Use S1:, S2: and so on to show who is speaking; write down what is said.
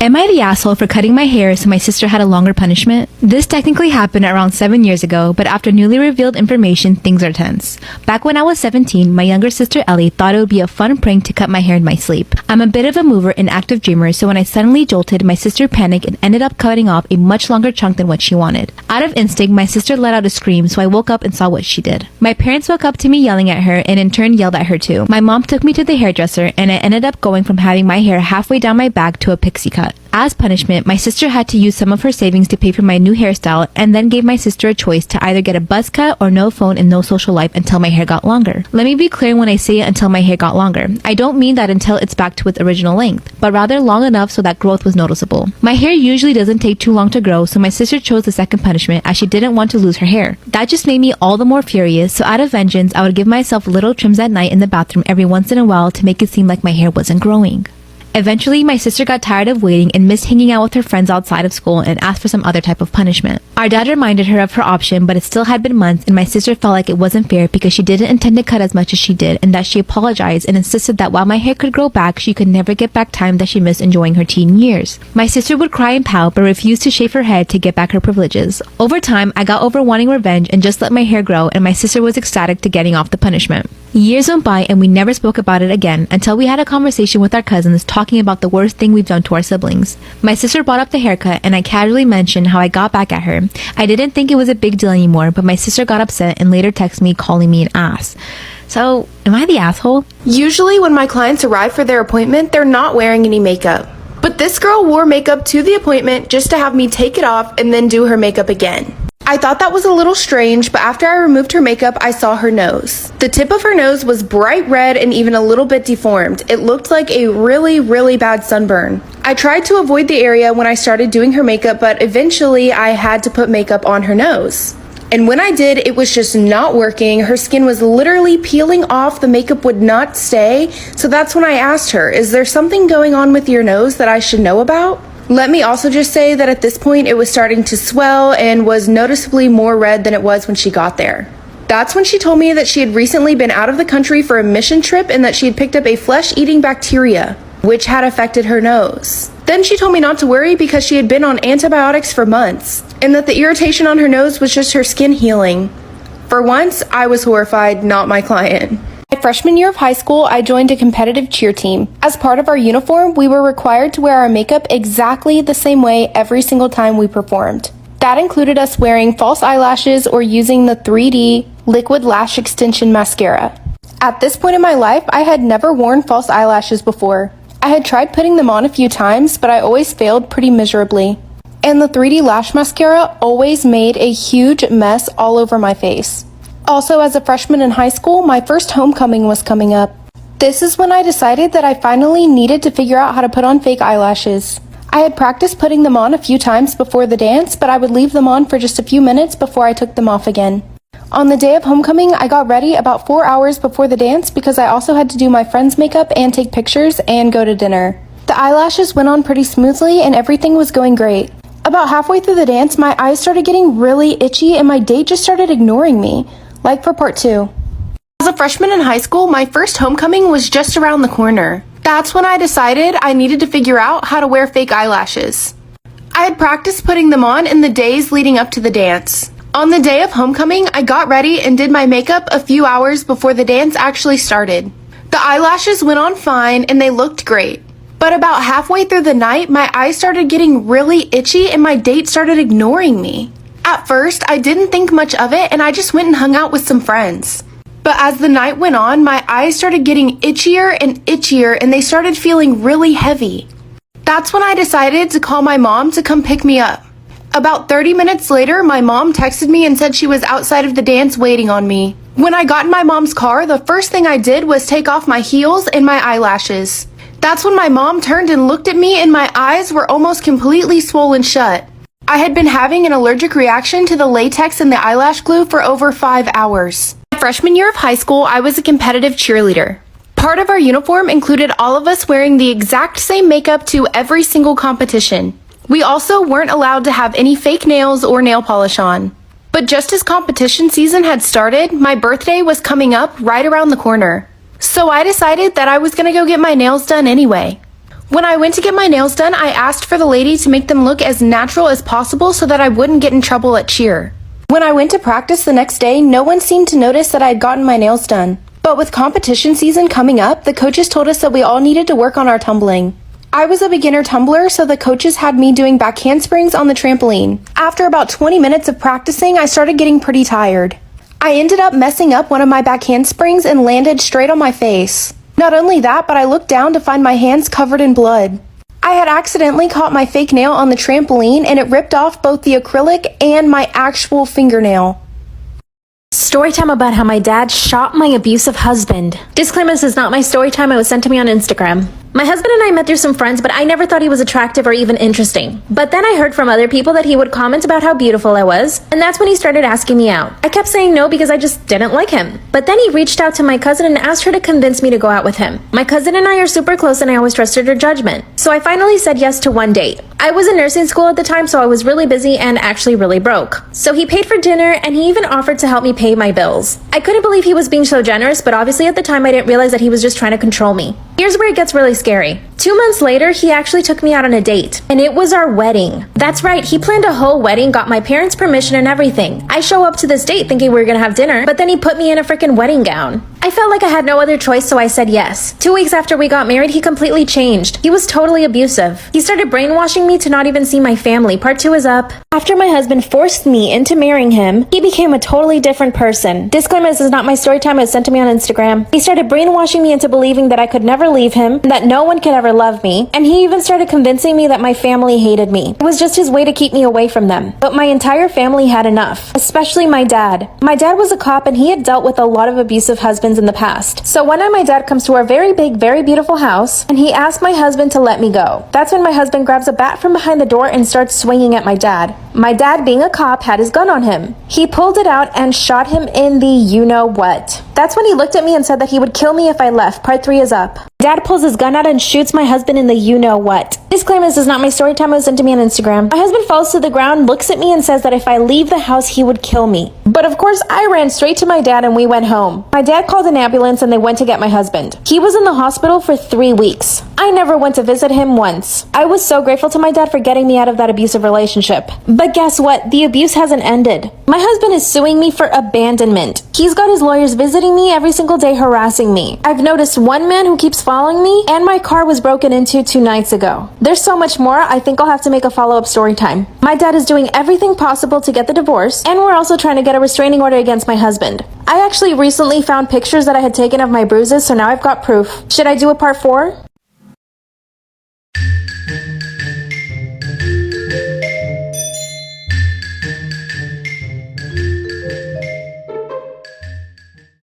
S1: Am I the asshole for cutting my hair so my sister had a longer punishment? This technically happened around 7 years ago, but after newly revealed information, things are tense. Back when I was 17, my younger sister Ellie thought it would be a fun prank to cut my hair in my sleep. I'm a bit of a mover and active dreamer, so when I suddenly jolted, my sister panicked and ended up cutting off a much longer chunk than what she wanted. Out of instinct, my sister let out a scream, so I woke up and saw what she did. My parents woke up to me yelling at her and in turn yelled at her too. My mom took me to the hairdresser and I ended up going from having my hair halfway down my back to a pixie cut. As punishment, my sister had to use some of her savings to pay for my new hairstyle and then gave my sister a choice to either get a buzz cut or no phone and no social life until my hair got longer. Let me be clear when I say until my hair got longer. I don't mean that until it's back to its original length, but rather long enough so that growth was noticeable. My hair usually doesn't take too long to grow, so my sister chose the second punishment as she didn't want to lose her hair. That just made me all the more furious, so out of vengeance, I would give myself little trims at night in the bathroom every once in a while to make it seem like my hair wasn't growing. Eventually, my sister got tired of waiting and missed hanging out with her friends outside of school and asked for some other type of punishment. Our dad reminded her of her option, but it still had been months and my sister felt like it wasn't fair because she didn't intend to cut as much as she did and that she apologized and insisted that while my hair could grow back, she could never get back time that she missed enjoying her teen years. My sister would cry and pout but refused to shave her head to get back her privileges. Over time, I got over wanting revenge and just let my hair grow and my sister was ecstatic to getting off the punishment. Years went by and we never spoke about it again until we had a conversation with our cousins talking about the worst thing we've done to our siblings. My sister brought up the haircut and I casually mentioned how I got back at her. I didn't think it was a big deal anymore, but my sister got upset and later texted me calling me an ass. So, am I the asshole?
S2: Usually when my clients arrive for their appointment, they're not wearing any makeup. But this girl wore makeup to the appointment just to have me take it off and then do her makeup again. I thought that was a little strange, but after I removed her makeup, I saw her nose. The tip of her nose was bright red and even a little bit deformed. It looked like a really bad sunburn. I tried to avoid the area when I started doing her makeup, but eventually I had to put makeup on her nose. And when I did, it was just not working. Her skin was literally peeling off, the makeup would not stay. So that's when I asked her, is there something going on with your nose that I should know about? Let me also just say that at this point it was starting to swell and was noticeably more red than it was when she got there. That's when she told me that she had recently been out of the country for a mission trip and that she had picked up a flesh-eating bacteria, which had affected her nose. Then she told me not to worry because she had been on antibiotics for months, and that the irritation on her nose was just her skin healing. For once, I was horrified, not my client. My freshman year of high school, I joined a competitive cheer team. As part of our uniform, we were required to wear our makeup exactly the same way every single time we performed. That included us wearing false eyelashes or using the 3D liquid lash extension mascara. At this point in my life, I had never worn false eyelashes before. I had tried putting them on a few times, but I always failed pretty miserably. And the 3D lash mascara always made a huge mess all over my face. Also, as a freshman in high school, my first homecoming was coming up. This is when I decided that I finally needed to figure out how to put on fake eyelashes. I had practiced putting them on a few times before the dance, but I would leave them on for just a few minutes before I took them off again. On the day of homecoming, I got ready about 4 hours before the dance because I also had to do my friend's makeup and take pictures and go to dinner. The eyelashes went on pretty smoothly and everything was going great. About halfway through the dance, my eyes started getting really itchy and my date just started ignoring me. Like for part 2. As a freshman in high school, my first homecoming was just around the corner. That's when I decided I needed to figure out how to wear fake eyelashes. I had practiced putting them on in the days leading up to the dance. On the day of homecoming, I got ready and did my makeup a few hours before the dance actually started. The eyelashes went on fine and they looked great. But about halfway through the night, my eyes started getting really itchy and my date started ignoring me. At first, I didn't think much of it and I just went and hung out with some friends. But as the night went on, my eyes started getting itchier and they started feeling really heavy. That's when I decided to call my mom to come pick me up. About 30 minutes later, my mom texted me and said she was outside of the dance waiting on me. When I got in my mom's car, the first thing I did was take off my heels and my eyelashes. That's when my mom turned and looked at me and my eyes were almost completely swollen shut. I had been having an allergic reaction to the latex and the eyelash glue for over 5 hours. My freshman year of high school, I was a competitive cheerleader. Part of our uniform included all of us wearing the exact same makeup to every single competition. We also weren't allowed to have any fake nails or nail polish on. But just as competition season had started, my birthday was coming up right around the corner. So I decided that I was gonna go get my nails done anyway. When I went to get my nails done, I asked for the lady to make them look as natural as possible so that I wouldn't get in trouble at cheer. When I went to practice the next day, no one seemed to notice that I had gotten my nails done. But with competition season coming up, the coaches told us that we all needed to work on our tumbling. I was a beginner tumbler, so the coaches had me doing back handsprings on the trampoline. After about 20 minutes of practicing, I started getting pretty tired. I ended up messing up one of my back handsprings and landed straight on my face. Not only that, but I looked down to find my hands covered in blood. I had accidentally caught my fake nail on the trampoline and it ripped off both the acrylic and my actual fingernail.
S3: Story time about how my dad shot my abusive husband. Disclaimer, this is not my story time. It was sent to me on Instagram. My husband and I met through some friends, but I never thought he was attractive or even interesting. But then I heard from other people that he would comment about how beautiful I was, and that's when he started asking me out. I kept saying no because I just didn't like him. But then he reached out to my cousin and asked her to convince me to go out with him. My cousin and I are super close and I always trusted her judgment. So I finally said yes to one date. I was in nursing school at the time, so I was really busy and actually really broke. So he paid for dinner and he even offered to help me pay my bills. I couldn't believe he was being so generous, but obviously at the time I didn't realize that he was just trying to control me. Here's where it gets really scary. 2 months later, he actually took me out on a date, and it was our wedding. That's right, he planned a whole wedding, got my parents' permission and everything. I show up to this date thinking we were gonna have dinner, but then he put me in a freaking wedding gown. I felt like I had no other choice, so I said yes. 2 weeks after we got married, he completely changed. He was totally abusive. He started brainwashing me to not even see my family. Part 2 is up. After my husband forced me into marrying him, he became a totally different person. Disclaimer, this is not my story time. It was sent to me on Instagram. He started brainwashing me into believing that I could never leave him, that no one could ever love me, and he even started convincing me that my family hated me. It was just his way to keep me away from them. But my entire family had enough, especially my dad. My dad was a cop and he had dealt with a lot of abusive husbands in the past. So one night my dad comes to our very big, very beautiful house and he asked my husband to let me go. That's when my husband grabs a bat from behind the door and starts swinging at my dad. My dad, being a cop, had his gun on him. He pulled it out and shot him in the you-know-what. That's when he looked at me and said that he would kill me if I left. Part 3 is up. Dad pulls his gun out and shoots my husband in the you-know-what. Disclaimer, this is not my story time. It was sent to me on Instagram. My husband falls to the ground, looks at me and says that if I leave the house, he would kill me. But of course, I ran straight to my dad and we went home. My dad called an ambulance and they went to get my husband. He was in the hospital for 3 weeks. I never went to visit him once. I was so grateful to my dad for getting me out of that abusive relationship. But guess what? The abuse hasn't ended. My husband is suing me for abandonment. He's got his lawyers visiting me every single day, harassing me. I've noticed one man who keeps following me, and my car was broken into 2 nights ago. There's so much more. I think I'll have to make a follow-up story time. My dad is doing everything possible to get the divorce, and we're also trying to get a restraining order against my husband. I actually recently found pictures that I had taken of my bruises, so now I've got proof. Should I do a part 4?